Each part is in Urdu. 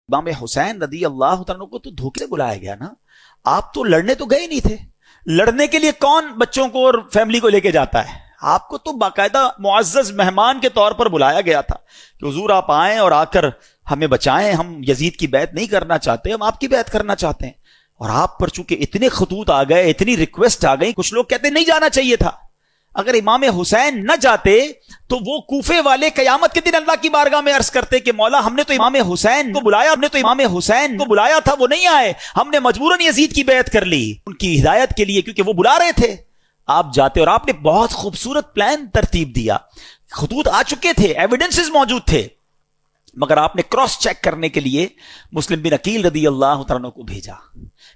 امام حسین رضی اللہ عنہ کو تو دھوکے سے بلایا گیا نا. آپ تو لڑنے تو گئے نہیں تھے. لڑنے کے لیے کون بچوں کو اور فیملی کو لے کے جاتا ہے؟ آپ کو تو باقاعدہ معزز مہمان کے طور پر بلایا گیا تھا کہ حضور آپ آئیں اور آ کر ہمیں بچائیں. ہم یزید کی بیعت نہیں کرنا چاہتے، ہم آپ کی بیعت کرنا چاہتے ہیں. اور آپ پر چونکہ اتنے خطوط آ گئے، اتنی ریکویسٹ آ گئی، کچھ لوگ کہتے نہیں جانا چاہیے تھا. اگر امام حسین نہ جاتے تو وہ کوفے والے قیامت کے دن اللہ کی بارگاہ میں عرض کرتے کہ مولا ہم نے تو امام حسین کو بلایا، ہم نے تو امام حسین کو بلایا تھا، وہ نہیں آئے، ہم نے مجبوراً یزید کی بیعت کر لی ان کی ہدایت کے لیے کیونکہ وہ بلا رہے تھے. آپ جاتے اور آپ نے بہت خوبصورت پلان ترتیب دیا. خطوط آ چکے تھے، ایویڈنسز موجود تھے، مگر آپ نے کراس چیک کرنے کے لیے مسلم بن عقیل رضی اللہ عنہ کو بھیجا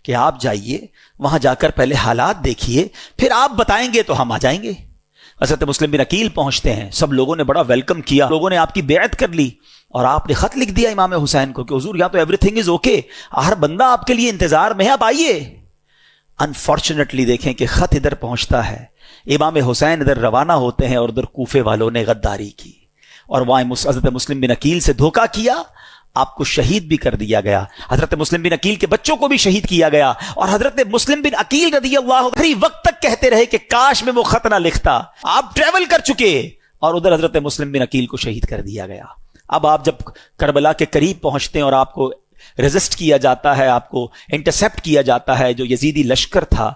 کہ آپ جائیے وہاں جا کر پہلے حالات دیکھیے، پھر آپ بتائیں گے تو ہم آ جائیں گے. حضرت مسلم بن عقیل پہنچتے ہیں، سب لوگوں نے بڑا ویلکم کیا، لوگوں نے آپ کی بیعت کر لی اور آپ نے خط لکھ دیا امام حسین کو کہ حضور یہاں تو ایوری تھنگ از اوکے، ہر بندہ آپ کے لیے انتظار میں ہے، آپ آئیے. انفارچونیٹلی دیکھیں کہ خط ادھر پہنچتا ہے، امام حسین ادھر روانہ ہوتے ہیں اور ادھر کوفے والوں نے غداری کی اور وہاں حضرت مسلم بن عقیل سے دھوکہ کیا. آپ کو شہید بھی کر دیا گیا، حضرت مسلم بن عقیل کے بچوں کو بھی شہید کیا گیا. اور حضرت مسلم بن عقیل رضی اللہ عنہ وقت تک کہتے رہے کہ کاش میں وہ خط نہ لکھتا. آپ ٹریول کر چکے اور ادھر حضرت مسلم بن عقیل کو شہید کر دیا گیا. اب آپ جب کربلا کے قریب پہنچتے ہیں اور آپ کو ریزسٹ کیا جاتا ہے، آپ کو انٹرسپٹ کیا جاتا ہے جو یزیدی لشکر تھا.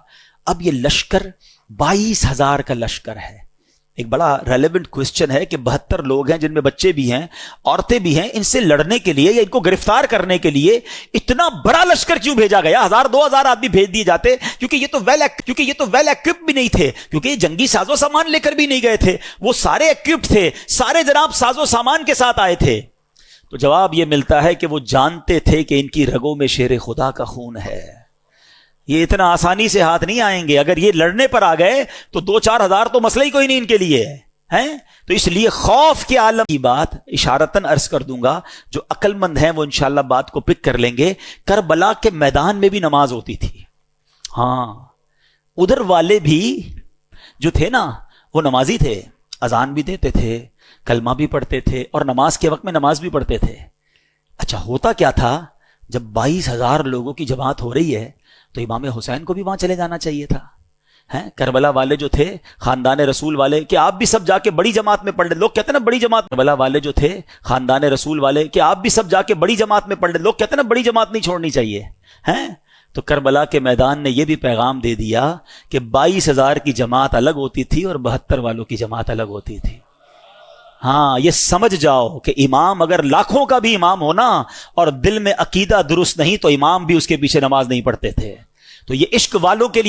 اب یہ لشکر 22,000 کا لشکر ہے. ایک بڑا ریلیونٹ کوسچن ہے کہ 72 لوگ ہیں جن میں بچے بھی ہیں، عورتیں بھی ہیں، ان سے لڑنے کے لیے یا ان کو گرفتار کرنے کے لیے اتنا بڑا لشکر کیوں بھیجا گیا؟ 1,000-2,000 آدمی بھیج دیے جاتے کیونکہ یہ تو ویل ایکوپڈ بھی نہیں تھے، کیونکہ یہ جنگی ساز و سامان لے کر بھی نہیں گئے تھے. وہ سارے ایکوپڈ تھے، سارے جناب ساز و سامان کے ساتھ آئے تھے. تو جواب یہ ملتا ہے کہ وہ جانتے تھے کہ ان کی رگوں میں شیر خدا کا خون ہے، یہ اتنا آسانی سے ہاتھ نہیں آئیں گے. اگر یہ لڑنے پر آ گئے تو 2-4 ہزار تو مسئلہ ہی کوئی نہیں ان کے لیے ہے. تو اس لیے خوف کے عالم کی بات اشارتاً عرض کر دوں گا، جو عقل مند ہیں وہ انشاءاللہ بات کو پک کر لیں گے. کربلا کے میدان میں بھی نماز ہوتی تھی. ہاں، ادھر والے بھی جو تھے نا وہ نمازی تھے، اذان بھی دیتے تھے، کلمہ بھی پڑھتے تھے اور نماز کے وقت میں نماز بھی پڑھتے تھے. اچھا ہوتا کیا تھا، جب 22,000 لوگوں کی جماعت ہو رہی ہے تو امام حسین کو بھی وہاں چلے جانا چاہیے تھا. کربلا والے جو تھے، خاندان رسول والے، کہ آپ بھی سب جا کے بڑی جماعت میں پڑھ لیں. لوگ کہتے ہیں نا بڑی جماعت. کربلا والے جو تھے، خاندان رسول والے، کہ آپ بھی سب جا کے بڑی جماعت میں پڑھ لیں. لوگ کہتے ہیں نا بڑی جماعت نہیں چھوڑنی چاہیے. تو کربلا کے میدان نے یہ بھی پیغام دے دیا کہ 22,000 کی جماعت الگ ہوتی تھی اور 72 والوں کی جماعت الگ ہوتی تھی. ہاں، یہ سمجھ جاؤ کہ امام اگر لاکھوں کا بھی امام ہونا اور دل میں عقیدہ درست نہیں تو امام بھی اس کے پیچھے نماز نہیں پڑھتے تھے. تو یہ عشق والوں کے لیے